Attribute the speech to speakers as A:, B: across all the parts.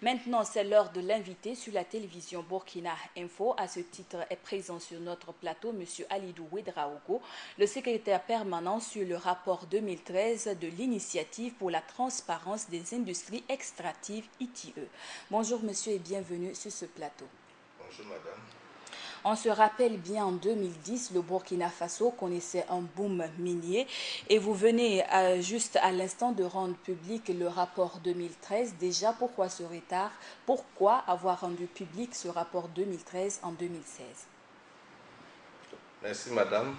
A: Maintenant, c'est l'heure de l'invité sur la télévision Burkina Info. À ce titre est présent sur notre plateau M. Alidou Ouedraogo, le secrétaire permanent sur le rapport 2013 de l'initiative pour la transparence des industries extractives ITIE. Bonjour monsieur et bienvenue sur ce plateau.
B: Bonjour madame.
A: On se rappelle bien en 2010, le Burkina Faso connaissait un boom minier et vous venez juste à l'instant de rendre public le rapport 2013. Déjà, pourquoi ce retard? Pourquoi avoir rendu public ce rapport 2013 en 2016?
B: Merci madame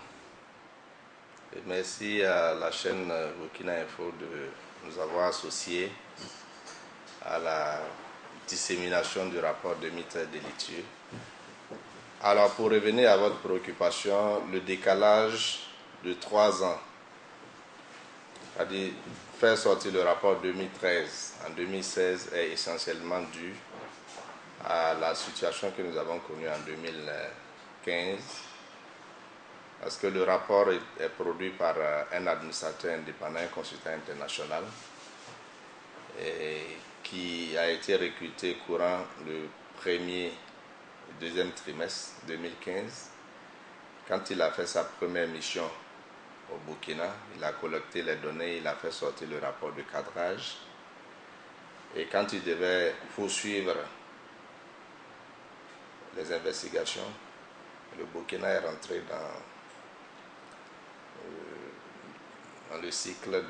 B: et merci à la chaîne Burkina Info de nous avoir associés à la dissémination du rapport 2013 de l'ITIE. Alors, pour revenir à votre préoccupation, le décalage de 3 ans, c'est-à-dire faire sortir le rapport 2013 en 2016, est essentiellement dû à la situation que nous avons connue en 2015, parce que le rapport est produit par un administrateur indépendant, un consultant international, et qui a été recruté courant le premier deuxième trimestre 2015. Quand il a fait sa première mission au Burkina, il a collecté les données, il a fait sortir le rapport de cadrage. Et quand il devait poursuivre les investigations, le Burkina est rentré dans le cycle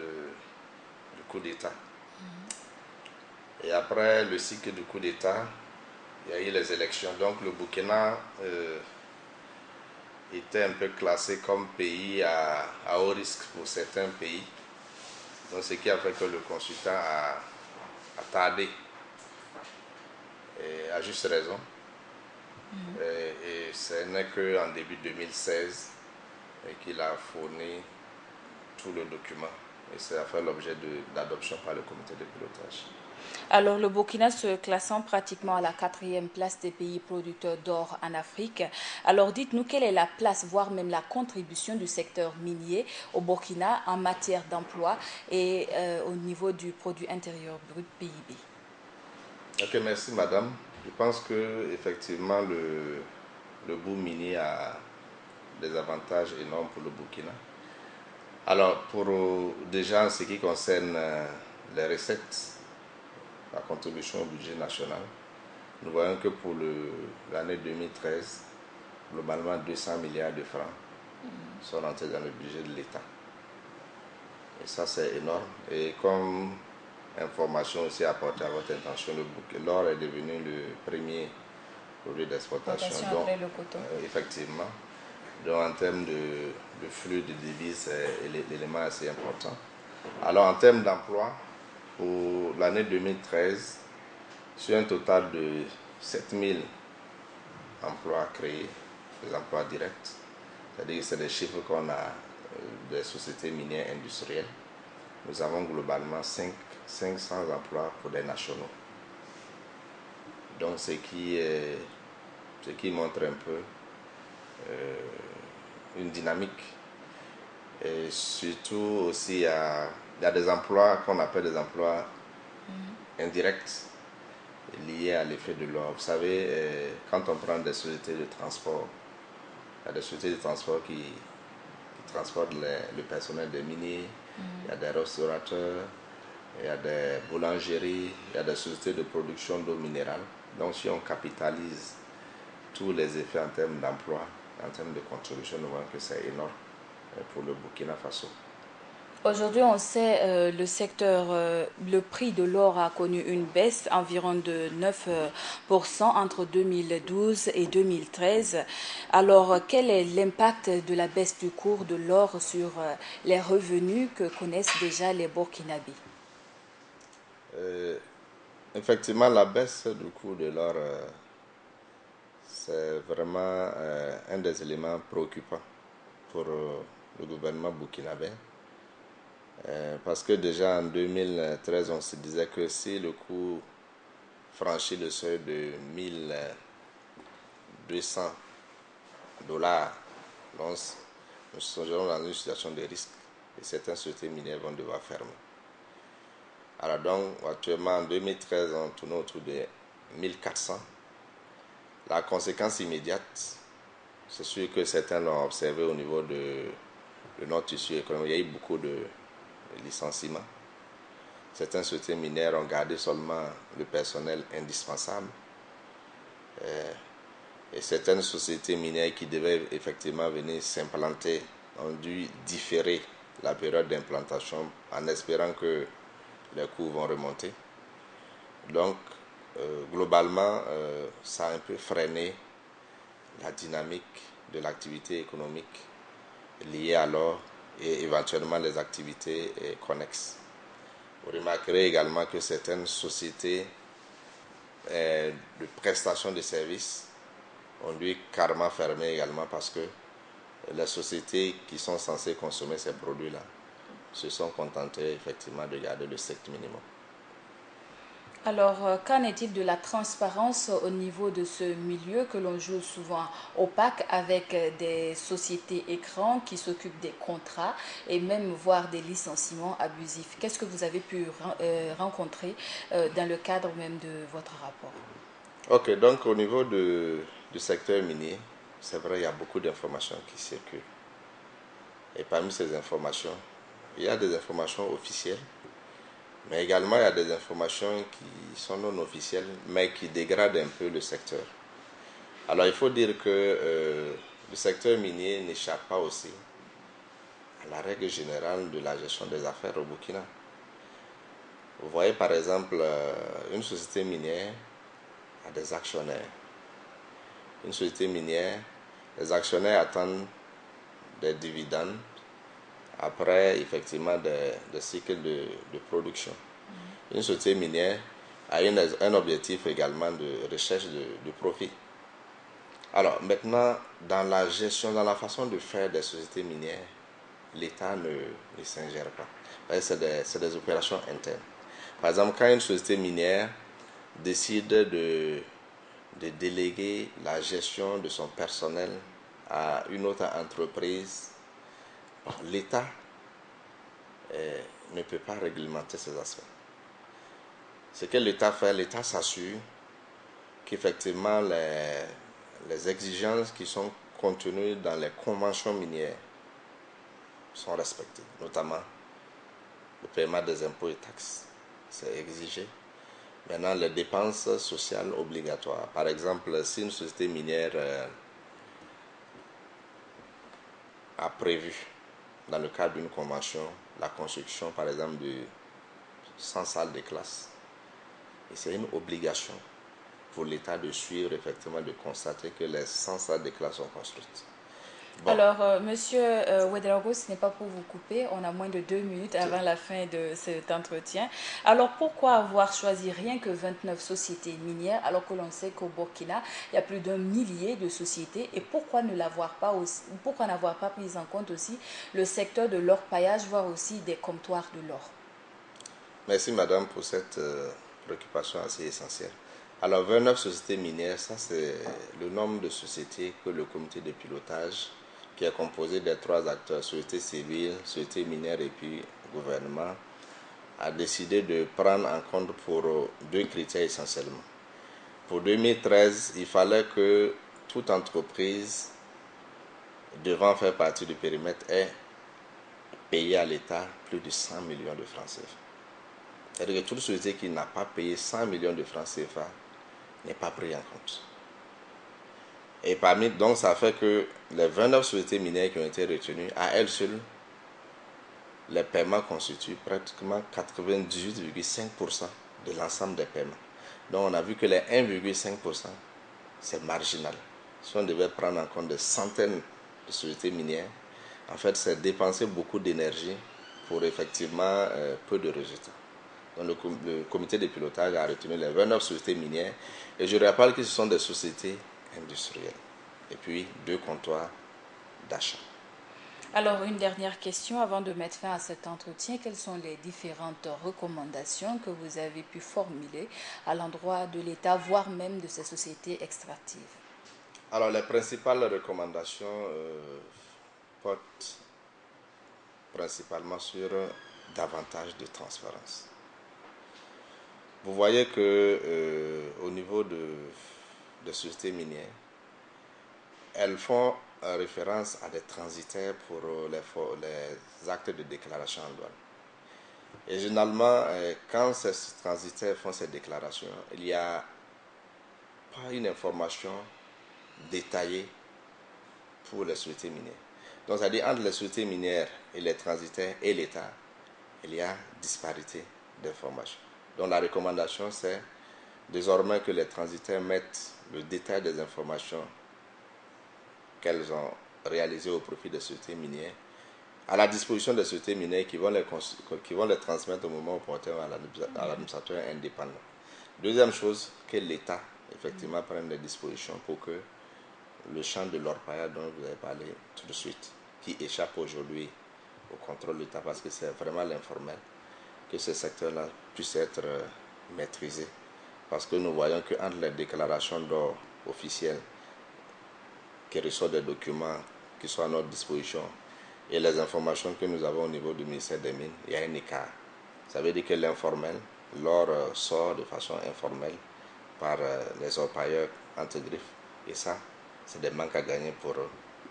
B: du coup d'État. Et après le cycle du coup d'État, il y a eu les élections. Donc le Burkina était un peu classé comme pays à haut risque pour certains pays. Donc ce qui a fait que le consultant a tardé, et à juste raison. Et ce n'est qu'en début 2016 qu'il a fourni tout le document. Et ça a fait l'objet d'adoption par le comité de pilotage.
A: Alors, le Burkina se classant pratiquement à la 4e place des pays producteurs d'or en Afrique. Alors, dites-nous quelle est la place, voire même la contribution du secteur minier au Burkina en matière d'emploi et au niveau du produit intérieur brut PIB.
B: Ok, merci madame. Je pense que effectivement le boom minier a des avantages énormes pour le Burkina. Alors, déjà en ce qui concerne les recettes, la contribution au budget national, nous voyons que pour l'année 2013, globalement 200 milliards de francs sont rentrés dans le budget de l'État. Et ça, c'est énorme. Et comme information aussi apportée à votre attention, l'or est devenu le premier produit d'exportation.
A: Après le coton.
B: Effectivement. Donc en termes de flux de devises, c'est l'élément assez important. Alors en termes d'emploi, pour l'année 2013, sur un total de 7000 emplois créés, des emplois directs, c'est-à-dire que c'est des chiffres qu'on a des sociétés minières industrielles, nous avons globalement 500 emplois pour des nationaux. Donc ce qui montre un peu une dynamique. Et surtout aussi, il y a des emplois qu'on appelle des emplois indirects liés à l'effet de l'or. Vous savez, quand on prend des sociétés de transport, il y a des sociétés de transport qui transportent le personnel des miniers, il y a des restaurateurs, il y a des boulangeries, il y a des sociétés de production d'eau minérale. Donc si on capitalise tous les effets en termes d'emploi, en termes de contribution, nous voyons que c'est énorme pour le Burkina Faso.
A: Aujourd'hui, on sait le secteur, le prix de l'or a connu une baisse environ de 9% entre 2012 et 2013. Alors, quel est l'impact de la baisse du cours de l'or sur les revenus que connaissent déjà les Burkinabés?
B: Effectivement, la baisse du cours de l'or, c'est vraiment un des éléments préoccupants pour le gouvernement burkinabé. Parce que déjà en 2013, on se disait que si le cours franchit le seuil de 1200 $, donc nous serons dans une situation de risque et certaines sociétés minières vont devoir fermer. Alors donc, actuellement, en 2013, on tournait autour de 1400. La conséquence immédiate, c'est sûr que certains l'ont observé au niveau de notre tissu économique. Il y a eu beaucoup de licenciements. Certaines sociétés minières ont gardé seulement le personnel indispensable. Et certaines sociétés minières qui devaient effectivement venir s'implanter ont dû différer la période d'implantation en espérant que les coûts vont remonter. Donc, globalement, ça a un peu freiné la dynamique de l'activité économique liée à l'or et éventuellement les activités connexes. Vous remarquerez également que certaines sociétés de prestation de services ont dû carrément fermer également parce que les sociétés qui sont censées consommer ces produits-là se sont contentées effectivement de garder le strict minimum.
A: Alors, qu'en est-il de la transparence au niveau de ce milieu que l'on joue souvent opaque avec des sociétés écrans qui s'occupent des contrats et même voire des licenciements abusifs? Qu'est-ce que vous avez pu rencontrer dans le cadre même de votre rapport?
B: Ok, donc au niveau du secteur minier, c'est vrai, il y a beaucoup d'informations qui circulent. Et parmi ces informations, il y a des informations officielles, mais également il y a des informations qui sont non officielles, mais qui dégradent un peu le secteur. Alors il faut dire que le secteur minier n'échappe pas aussi à la règle générale de la gestion des affaires au Burkina. Vous voyez par exemple une société minière a des actionnaires. Une société minière, les actionnaires attendent des dividendes après effectivement des cycles de production. Une société minière a un objectif également de recherche de profit. Alors maintenant, dans la gestion, dans la façon de faire des sociétés minières, l'État ne s'ingère pas. C'est des opérations internes. Par exemple, quand une société minière décide de déléguer la gestion de son personnel à une autre entreprise, l'État ne peut pas réglementer ces aspects. Ce que l'État fait, l'État s'assure qu'effectivement les exigences qui sont contenues dans les conventions minières sont respectées, notamment le paiement des impôts et taxes, c'est exigé. Maintenant, les dépenses sociales obligatoires. Par exemple, si une société minière a prévu, dans le cadre d'une convention, la construction, par exemple, de 100 salles de classe, et c'est une obligation pour l'État de suivre, effectivement, de constater que les 100 salles de classe sont construites.
A: Bon. Alors, Monsieur Ouedraogo, ce n'est pas pour vous couper, on a moins de 2 minutes avant la fin de cet entretien. Alors, pourquoi avoir choisi rien que 29 sociétés minières alors que l'on sait qu'au Burkina, il y a plus d'un millier de sociétés et pourquoi n'avoir pas pris en compte aussi le secteur de l'orpaillage, voire aussi des comptoirs de l'or?
B: Merci Madame pour cette préoccupation assez essentielle. Alors 29 sociétés minières, ça c'est le nombre de sociétés que le comité de pilotage, qui est composé des 3 acteurs, société civile, société minière et puis gouvernement, a décidé de prendre en compte pour 2 critères essentiellement. Pour 2013, il fallait que toute entreprise devant faire partie du périmètre ait payé à l'État plus de 100 millions de francs CFA. C'est-à-dire que toute société qui n'a pas payé 100 millions de francs CFA n'est pas prise en compte. Et donc ça fait que les 29 sociétés minières qui ont été retenues, à elles seules, les paiements constituent pratiquement 98,5% de l'ensemble des paiements. Donc on a vu que les 1,5%, c'est marginal. Si on devait prendre en compte des centaines de sociétés minières, en fait c'est dépenser beaucoup d'énergie pour effectivement peu de résultats. Donc le comité de pilotage a retenu les 29 sociétés minières. Et je rappelle que ce sont des sociétés industrielles. Et puis 2 comptoirs d'achat.
A: Alors, une dernière question avant de mettre fin à cet entretien. Quelles sont les différentes recommandations que vous avez pu formuler à l'endroit de l'État, voire même de ces sociétés extractives?
B: Alors, les principales recommandations portent principalement sur davantage de transparence. vous voyez que au niveau des sociétés minières, elles font référence à des transitaires pour les actes de déclaration en douane. Et généralement, quand ces transitaires font ces déclarations, il n'y a pas une information détaillée pour les sociétés minières. Donc, c'est-à-dire entre les sociétés minières et les transitaires et l'État, il y a disparité d'informations. Donc, la recommandation, c'est désormais que les transitaires mettent le détail des informations qu'elles ont réalisées au profit des sociétés minières à la disposition des sociétés minières qui vont les transmettre au moment opportun à l'administrateur indépendant. Deuxième chose, que l'État, effectivement, prenne des dispositions pour que le champ de l'orpaillage dont vous avez parlé tout de suite, qui échappe aujourd'hui au contrôle de l'État parce que c'est vraiment l'informel, que ce secteur-là puisse être maîtrisé. Parce que nous voyons qu'entre les déclarations d'or officielles qui reçoivent des documents qui sont à notre disposition et les informations que nous avons au niveau du ministère des Mines, il y a un écart. Ça veut dire que l'informel, l'or sort de façon informelle par les orpailleurs entre griffes. Et ça, c'est des manques à gagner pour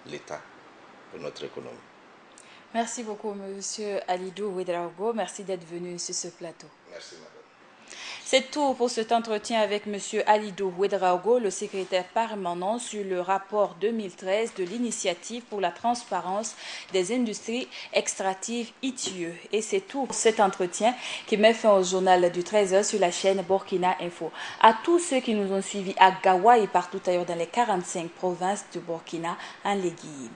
B: l'État, pour notre économie.
A: Merci beaucoup, Monsieur Alidou Ouedraogo. Merci d'être venu sur ce plateau.
B: Merci, madame.
A: C'est tout pour cet entretien avec M. Alidou Ouedraogo, le secrétaire permanent sur le rapport 2013 de l'Initiative pour la transparence des industries extractives ITIE. Et c'est tout pour cet entretien qui met fin au journal du 13h sur la chaîne Burkina Info. À tous ceux qui nous ont suivis à Gawa et partout ailleurs dans les 45 provinces de Burkina, en Légui.